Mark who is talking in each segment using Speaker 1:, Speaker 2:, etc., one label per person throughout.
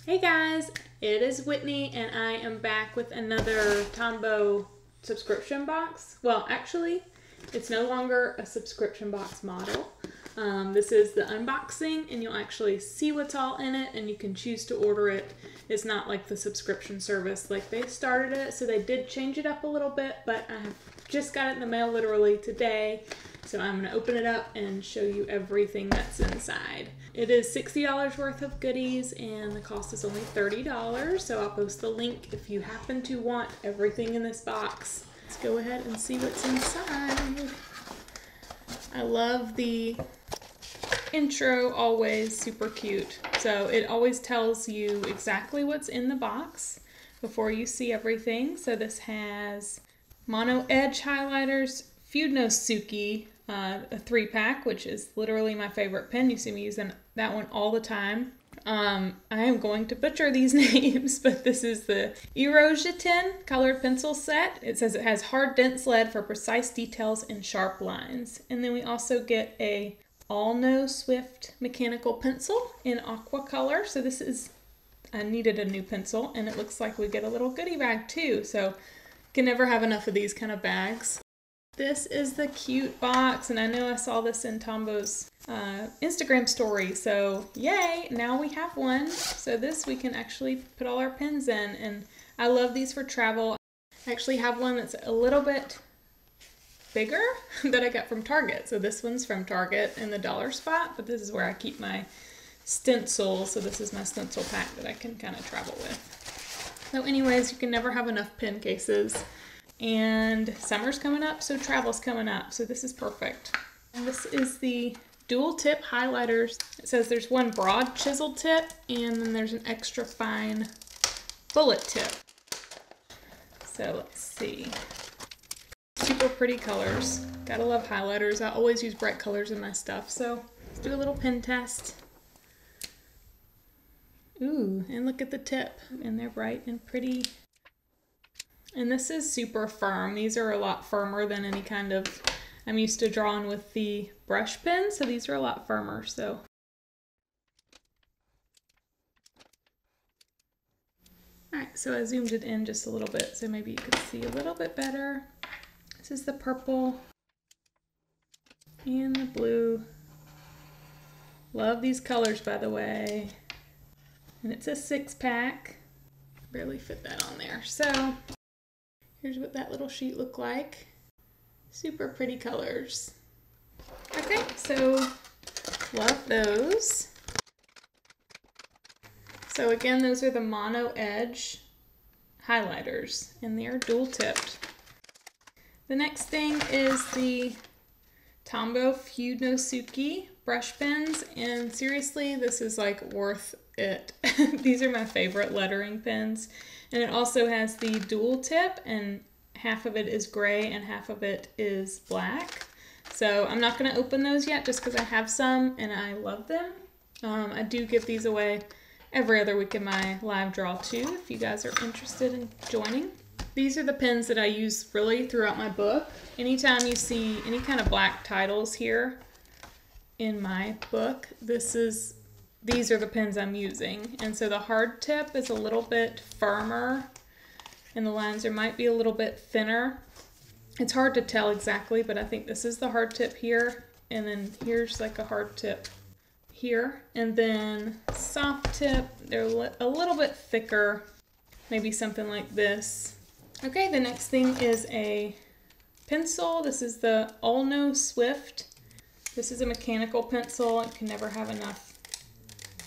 Speaker 1: Hey guys, it is Whitney and I am back with another Tombow subscription box. Well, actually, it's no longer a subscription box model. This is the unboxing and you'll actually see what's all in it and you can choose to order it. It's not like the subscription service like they started it, so they did change it up a little bit, but I have just got it in the mail literally today. So I'm going to open it up and show you everything that's inside. It is $60 worth of goodies and the cost is only $30. So I'll post the link if you happen to want everything in this box. Let's go ahead and see what's inside. I love the intro, always super cute. So it always tells you exactly what's in the box before you see everything. So this has mono edge highlighters, Fudenosuke, a 3-pack, which is literally my favorite pen. You see me using that one all the time. I am going to butcher these names, but this is the Irojiten colored pencil set. It says it has hard dense lead for precise details and sharp lines. And then we also get a OLNO Swift Mechanical Pencil in aqua color. So this is, I needed a new pencil, and it looks like we get a little goodie bag too. So can never have enough of these kind of bags. This is the cute box, and I know I saw this in Tombow's Instagram story, so yay, now we have one. So this we can actually put all our pens in, and I love these for travel. I actually have one that's a little bit bigger that I got from Target. So this one's from Target in the dollar spot, but this is where I keep my stencils. So this is my stencil pack that I can kind of travel with. So anyways, you can never have enough pen cases. And summer's coming up, so travel's coming up. So this is perfect. And this is the dual tip highlighters. It says there's one broad chisel tip and then there's an extra fine bullet tip. So let's see. Super pretty colors. Gotta love highlighters. I always use bright colors in my stuff. So let's do a little pen test. Ooh, and look at the tip. And they're bright and pretty. And this is super firm. These are a lot firmer than any kind of, I'm used to drawing with the brush pen, so these are a lot firmer, so. All right, so I zoomed it in just a little bit, so maybe you could see a little bit better. This is the purple and the blue. Love these colors, by the way. And it's a 6-pack. Barely fit that on there, so. Here's what that little sheet looked like. Super pretty colors. Okay, so love those. So again, those are the mono edge highlighters and they're dual tipped. The next thing is the Tombow Fudenosuke brush pens, and seriously, this is like worth it. These are my favorite lettering pens. And it also has the dual tip, and half of it is gray and half of it is black. So I'm not going to open those yet just because I have some and I love them. I do give these away every other week in my live draw too, if you guys are interested in joining. These are the pens that I use really throughout my book. Anytime you see any kind of black titles here in my book, these are the pens I'm using. And so the hard tip is a little bit firmer and the lines there might be a little bit thinner. It's hard to tell exactly, but I think this is the hard tip here. And then here's like a hard tip here. And then soft tip, they're a little bit thicker, maybe something like this. Okay, the next thing is a pencil. This is the OLNO Swift. This is a mechanical pencil. You can never have enough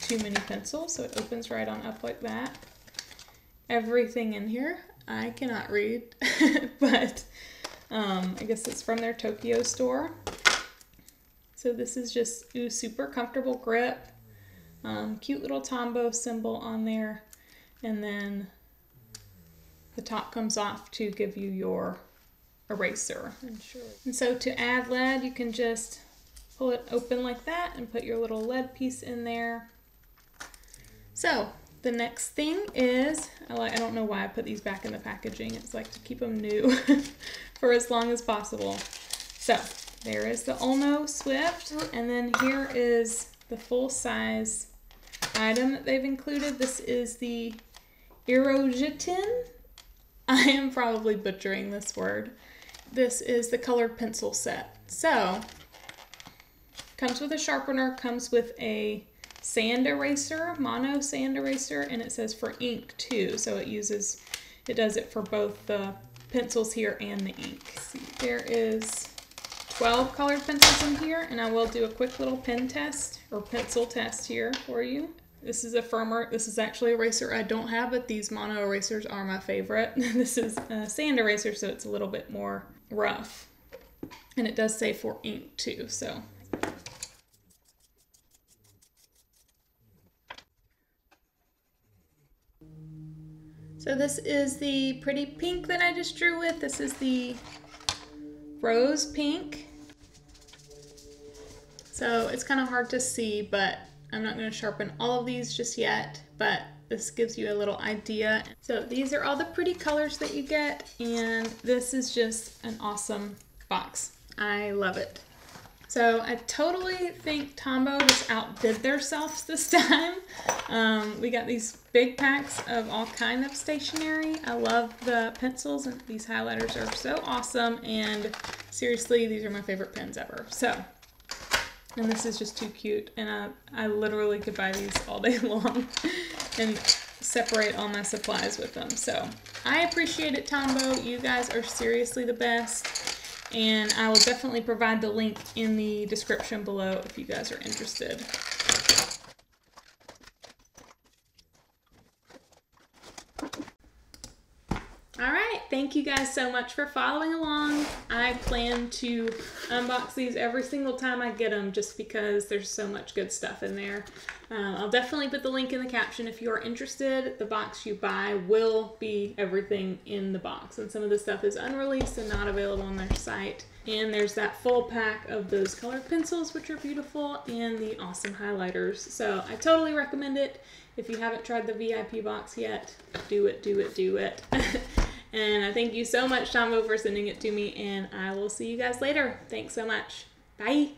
Speaker 1: too many pencils, so it opens right on up like that. Everything in here I cannot read, but I guess it's from their Tokyo store. So this is just super comfortable grip, cute little Tombow symbol on there, and then the top comes off to give you your eraser. And so to add lead, you can just pull it open like that and put your little lead piece in there. So the next thing is, I don't know why I put these back in the packaging. It's like to keep them new for as long as possible. So there is the OLNO Swift, and then here is the full size item that they've included. This is the Irojiten. I am probably butchering this word. This is the colored pencil set. So, comes with a sharpener, comes with a sand eraser, mono sand eraser, and it says for ink too. So it does it for both the pencils here and the ink. There is 12 colored pencils in here, and I will do a quick little pen test or pencil test here for you. This is this is actually an eraser I don't have, but these mono erasers are my favorite. This is a sand eraser, so it's a little bit more rough. And it does say for ink too, so. So this is the pretty pink that I just drew with. This is the rose pink. So it's kind of hard to see, but I'm not going to sharpen all of these just yet, but this gives you a little idea. So these are all the pretty colors that you get, and this is just an awesome box. I love it. So I totally think Tombow just outdid themselves this time. We got these big packs of all kind of stationery. I love the pencils, and these highlighters are so awesome, and seriously, these are my favorite pens ever. So, and this is just too cute, and I literally could buy these all day long and separate all my supplies with them. So I appreciate it, Tombow. You guys are seriously the best. And I will definitely provide the link in the description below if you guys are interested. Alright, thank you guys so much for following along. I plan to unbox these every single time I get them just because there's so much good stuff in there. I'll definitely put the link in the caption if you are interested. The box you buy will be everything in the box, and some of the stuff is unreleased and not available on their site. And there's that full pack of those colored pencils, which are beautiful, and the awesome highlighters. So I totally recommend it. If you haven't tried the VIP box yet, do it, do it, do it. And I thank you so much, Tombow, for sending it to me, and I will see you guys later. Thanks so much. Bye.